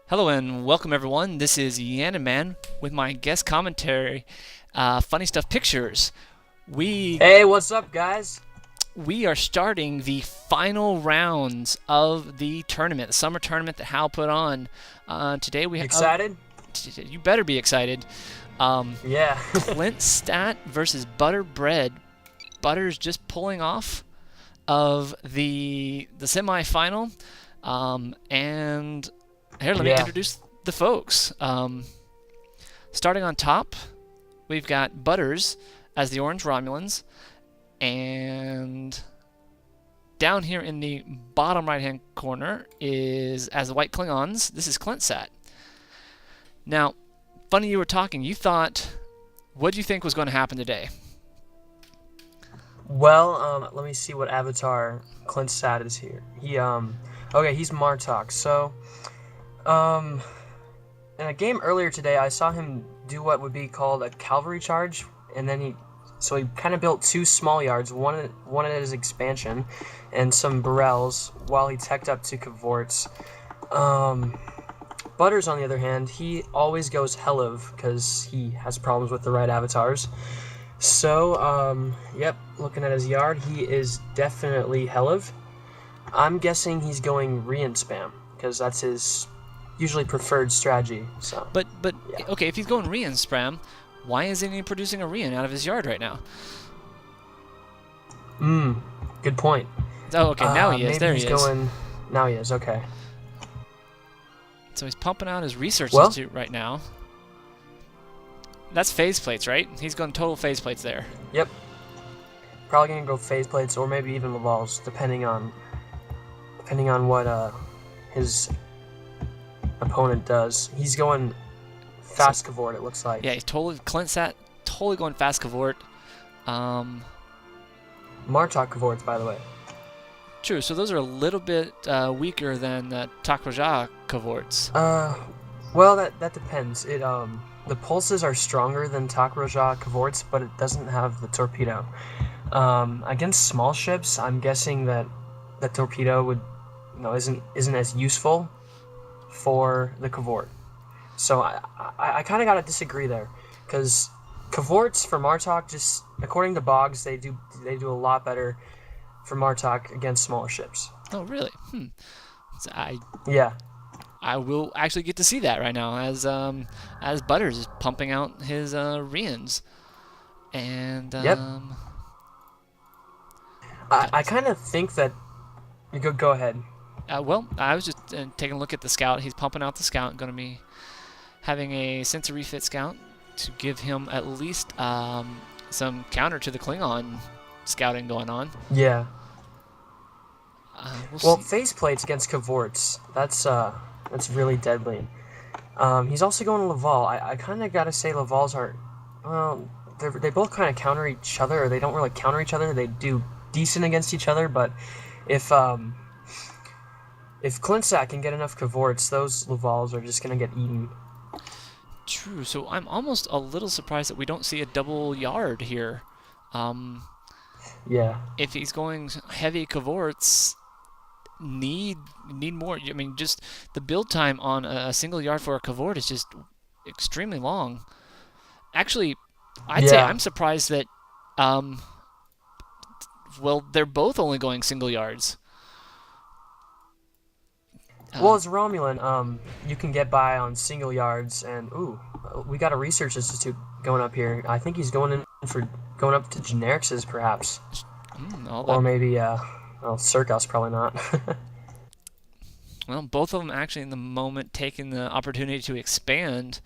Hello and welcome everyone. This is Yanaman with my guest commentary, Funny Stuff Pictures. We Hey, what's up, guys? we are starting the final rounds of the tournament, the summer tournament that Hal put on. Today we You have. excited? You better be excited. Yeah. Clintsat versus Butterbread. Butter's just pulling off of the semifinal, and here, let me Yeah. introduce the folks. Starting on top, we've got Butters as the Orange Romulans, and down here in the bottom right-hand corner is as the White Klingons. This is Clintsat. Now, funny you were talking. You thought, what do you think was going to happen today? Well, let me see what avatar Clintsat is here. Okay, he's Martok. So, um, in a game earlier today, I saw him do what would be called a cavalry charge, and then he kind of built two small yards, one at his expansion, and some barrels while he teched up to cavorts. Um, Butters, on the other hand, he always goes Heliv because he has problems with the right avatars. So, yep, looking at his yard, he is definitely Heliv. I'm guessing he's going Rian spam because that's his usually preferred strategy. So, But yeah. okay, if he's going Rian Spram, why isn't he producing a Rian out of his yard right now? Good point. Oh, okay, now he is. Maybe There he's he is. going. Now he is. Okay. So he's pumping out his Research Well, Institute right now. That's phase plates, right? He's going total phase plates there. yep. Probably gonna go phase plates or maybe even Laval's, depending on what his opponent does. He's going fast cavort. It looks like. Yeah, he's totally Clintsat, totally going fast cavort. Martok cavorts, by the way. True. So those are a little bit weaker than Takraja cavorts. Well, that depends. The pulses are stronger than Takraja cavorts, but it doesn't have the torpedo. Against small ships, I'm guessing that the torpedo isn't as useful for the cavort. So I kind of gotta disagree there, because cavorts for Martok, just according to Boggs, they do a lot better for Martok against smaller ships. Oh, really? So Yeah. I will actually get to see that right now as Butters is pumping out his Rians. And Yep. I kind of think that you go ahead. well, I was just taking a look at the scout. He's pumping out the scout. Going to be having a sensor refit scout to give him at least some counter to the Klingon scouting going on. Yeah. We'll Well, see. face plates against cavorts. That's really deadly. He's also going to Laval. I kind of gotta say Laval's are, well, they both kind of counter each other, or they don't really counter each other. They do decent against each other, but if if Clintsat can get enough cavorts, those Lavals are just gonna get eaten. True. So I'm almost a little surprised that we don't see a double yard here. Um, Yeah. if he's going heavy cavorts, need more. I mean, just the build time on a single yard for a cavort is just extremely long. Actually, I'd say Yeah. I'm surprised that well, they're both only going single yards. Well, as Romulan, you can get by on single yards, and we got a research institute going up here. I think he's going in for going up to generics, perhaps, All or that, maybe well, Circus probably not. well, both of them actually in the moment taking the opportunity to expand.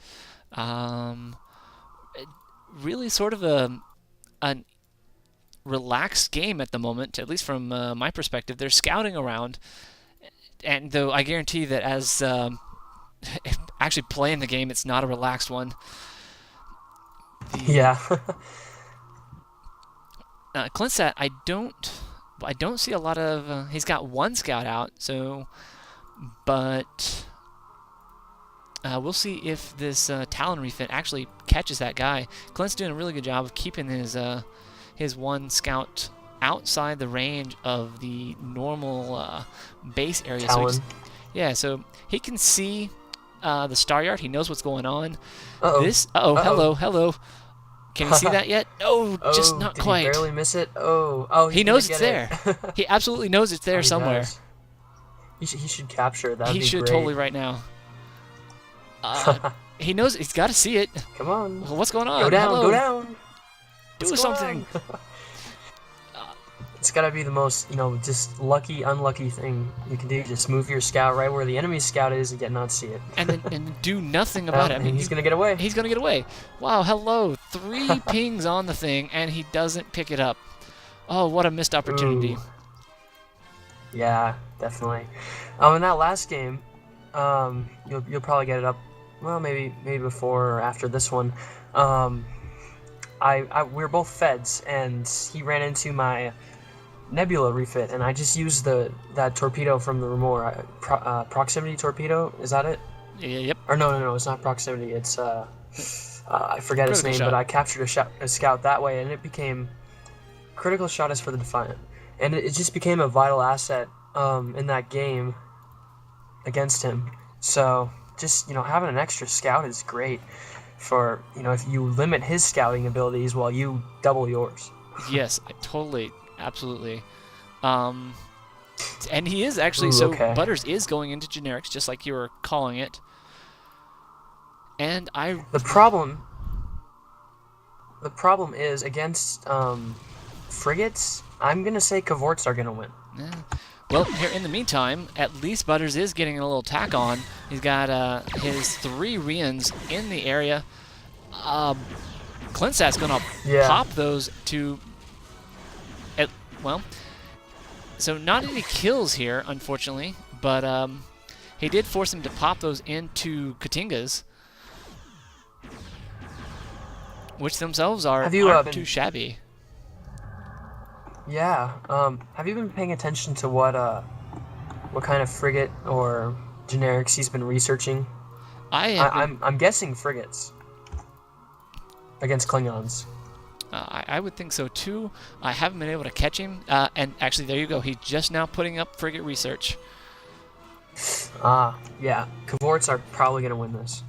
Really sort of a relaxed game at the moment, at least from my perspective. They're scouting around, and though I guarantee that as actually playing the game, it's not a relaxed one. Yeah. Clintsat, I don't see a lot of. He's got one scout out, so, but we'll see if this Talon refit actually catches that guy. Clint's doing a really good job of keeping his one scout outside the range of the normal base area. Talon. So he can see the Star Yard. He knows what's going on. Uh-oh. Uh-oh. Hello. Can you see that yet? No, just not did quite. He barely miss it? Oh, he knows it's there. He absolutely knows it's there somewhere. He should capture it. That'd be He should great. totally right now. He knows he's got to see it. Come on. Well, what's going on? Go down. Hello. Go down. Do something. It's gotta be the most, just lucky, unlucky thing you can do. Just move your scout right where the enemy scout is and not see it. and do nothing about it. I mean, he's gonna get away. He's gonna get away. Wow, hello. 3 pings on the thing, and he doesn't pick it up. Oh, what a missed opportunity. Ooh. Yeah, definitely. In that last game, you'll probably get it up. Well, maybe before or after this one. We were both feds, and he ran into my Nebula refit, and I just used that torpedo from the Remor, proximity torpedo. Is that it? Yep. Or no, it's not proximity. It's I forget its name, but I captured a scout that way, and it became critical shot is for the Defiant, and it just became a vital asset in that game against him. So just having an extra scout is great for if you limit his scouting abilities while you double yours. Yes, totally. Absolutely. And he is actually, okay. Butters is going into generics, just like you were calling it. And The problem is, against frigates, I'm going to say cavorts are going to win. Yeah. Well, here in the meantime, at least Butters is getting a little tack on. He's got his 3 Rians in the area. Clintsat's going to pop those to... Well, so not any kills here, unfortunately, but he did force him to pop those into Katingas, which themselves aren't too shabby. Yeah. Have you been paying attention to what kind of frigate or generics he's been researching? I'm guessing frigates against Klingons. I would think so too. I haven't been able to catch him, and actually, there you go. He's just now putting up frigate research. Yeah. Cavorts are probably going to win this.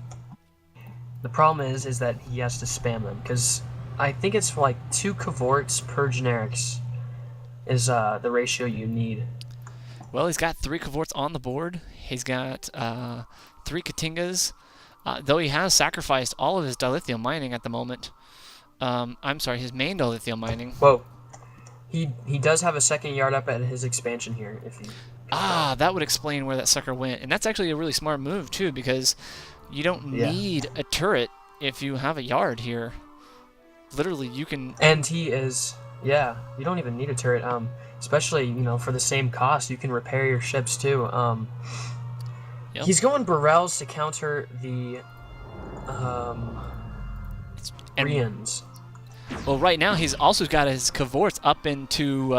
The problem is that he has to spam them, because I think it's like 2 cavorts per generics is the ratio you need. Well, he's got 3 cavorts on the board. He's got 3 Katingas, though he has sacrificed all of his dilithium mining at the moment. I'm sorry, his main dilithium mining. Whoa. He does have a second yard up at his expansion here. That would explain where that sucker went. And that's actually a really smart move, too, because you don't need a turret if you have a yard here. Literally, you can... And he is... Yeah, you don't even need a turret. Especially, for the same cost, you can repair your ships, too. Yep. He's going Burrells to counter the... Rians. Well, right now he's also got his cavorts up into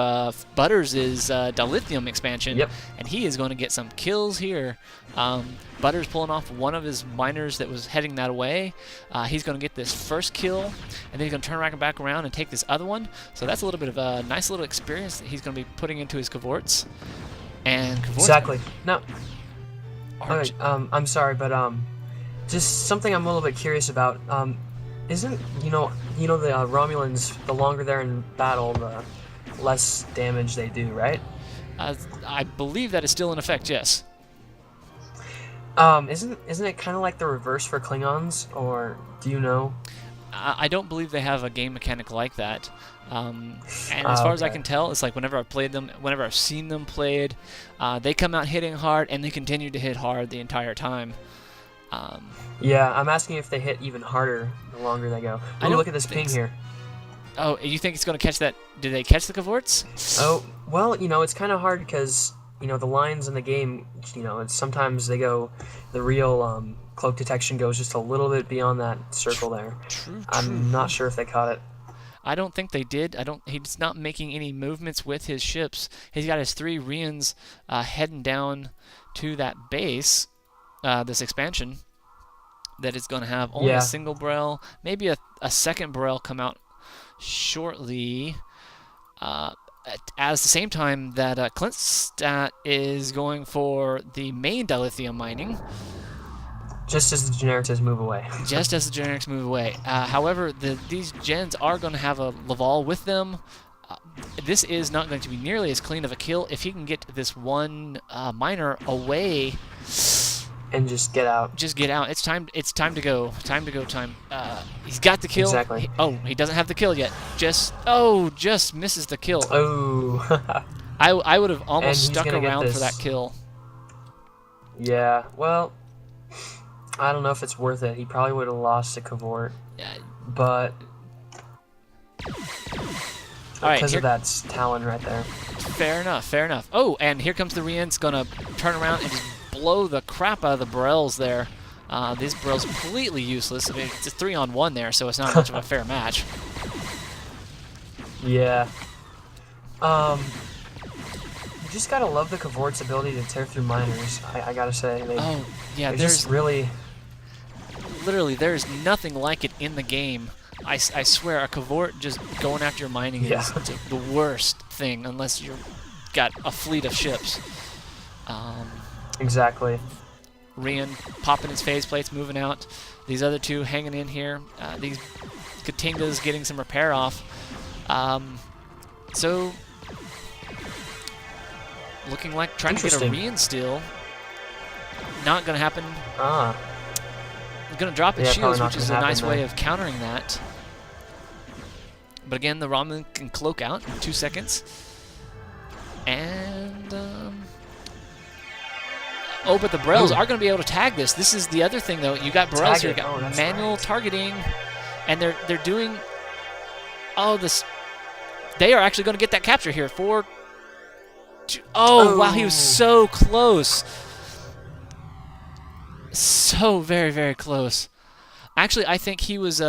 Butters' dilithium expansion, and he is going to get some kills here. Butters pulling off one of his miners that was heading that way. He's going to get this first kill, and then he's going to turn back around and take this other one. So that's a little bit of a nice little experience that he's going to be putting into his cavorts. And cavorts exactly. No. I'm sorry, but just something I'm a little bit curious about. Isn't the Romulans, the longer they're in battle, the less damage they do, right? I believe that is still in effect, yes. Isn't it kind of like the reverse for Klingons, or do you know? I don't believe they have a game mechanic like that. And as far as I can tell, it's like whenever I've played them, whenever I've seen them played, they come out hitting hard, and they continue to hit hard the entire time. Yeah, I'm asking if they hit even harder the longer they go. Ooh, look at this ping here. Oh, you think it's going to catch that? Do they catch the cavorts? Oh, well, it's kind of hard because, the lines in the game, sometimes they go, the real cloak detection goes just a little bit beyond that circle there. True. I'm not sure if they caught it. I don't think they did. He's not making any movements with his ships. He's got his 3 Rians heading down to that base, this expansion, that is going to have only a single Brel, maybe a second Brel come out shortly. At the same time that Clintsat is going for the main dilithium mining. Just as the generics move away. Just as the generics move away. However, these gens are going to have a Laval with them. This is not going to be nearly as clean of a kill. If he can get this one miner away and just get out. Just get out. It's time to go. He's got the kill. Exactly. He doesn't have the kill yet. Just misses the kill. Oh. I would have almost stuck around for that kill. Yeah. Well, I don't know if it's worth it. He probably would have lost to Cavort. Yeah. But because of that Talon right there. Fair enough. Oh, and here comes the Rien's gonna turn around and just blow the crap out of the Brels there. These Brels completely useless. I mean, it's a 3-on-1 there, so it's not much of a fair match. Yeah. You just gotta love the Cavort's ability to tear through miners. I gotta say. There's just really. Literally, there's nothing like it in the game. I swear, a Cavort just going after your mining is the worst thing, unless you've got a fleet of ships. Exactly. Rien popping his phase plates, moving out. These other two hanging in here. These Katingas getting some repair off. So, looking like trying to get a Rien steal. Not going to happen. Going to drop its shields, which is a nice way of countering that. But again, the Romulan can cloak out in 2 seconds. And, but the Brels are going to be able to tag this. This is the other thing, though. You got Brels here, got manual targeting, and they're doing this. They are actually going to get that capture here. 4, 2. Oh, wow, he was so close. So very, very close. Actually, I think he was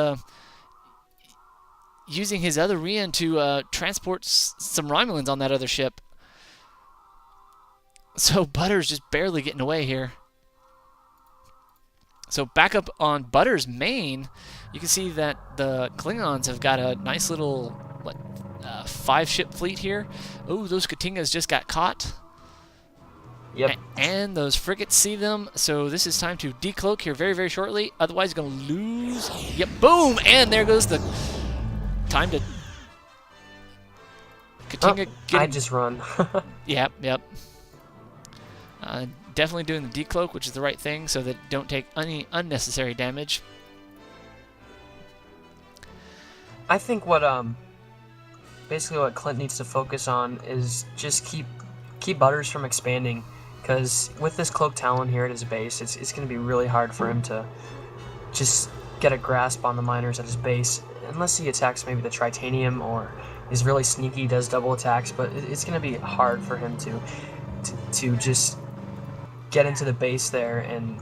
using his other Rien to transport some Romulans on that other ship. So Butter's just barely getting away here. So back up on Butter's main, you can see that the Klingons have got a nice little 5-ship fleet here. Oh, those Katingas just got caught. Yep. And those frigates see them, so this is time to decloak here very, very shortly. Otherwise, he's going to lose. Yep, boom! And there goes the time to Katinga I just run. Yep. Definitely doing the decloak, which is the right thing, so that don't take any unnecessary damage. I think what basically what Clint needs to focus on is just keep Butters from expanding, because with this Cloak Talon here at his base, it's going to be really hard for him to just get a grasp on the miners at his base, unless he attacks maybe the Tritanium or is really sneaky, does double attacks, but it's going to be hard for him to just get into the base there and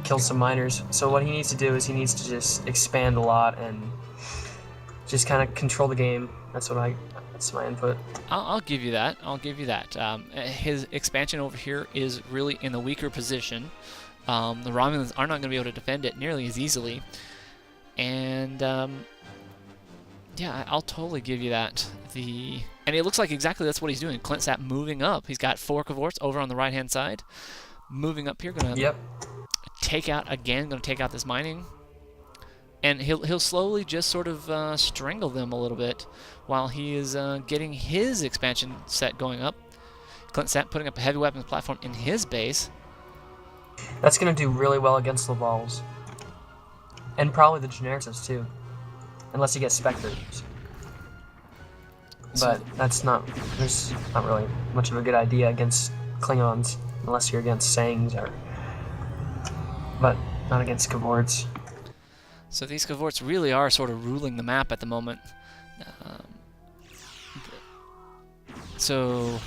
kill some miners. So what he needs to do is he needs to just expand a lot and just kind of control the game. That's my input. I'll give you that. His expansion over here is really in the weaker position. The Romulans are not going to be able to defend it nearly as easily. And, yeah, I'll totally give you that. And it looks like exactly that's what he's doing. Clintsat moving up. He's got 4 Cavorts over on the right-hand side. Moving up here, going to take out this mining. And he'll slowly just sort of strangle them a little bit while he is getting his expansion set going up. Clintsat putting up a heavy weapons platform in his base. That's going to do really well against the Lavals. And probably the Genericus too. Unless you get Spectres. But there's not really much of a good idea against Klingons, unless you're against Sangs, but not against Cavorts. So these Cavorts really are sort of ruling the map at the moment. So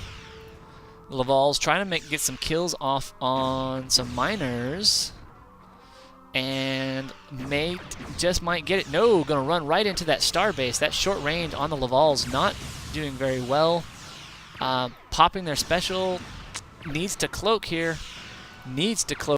Laval's trying to get some kills off on some miners, and just might get it. No, gonna run right into that star base. That short range on the Laval's not doing very well. Popping their special, needs to cloak here.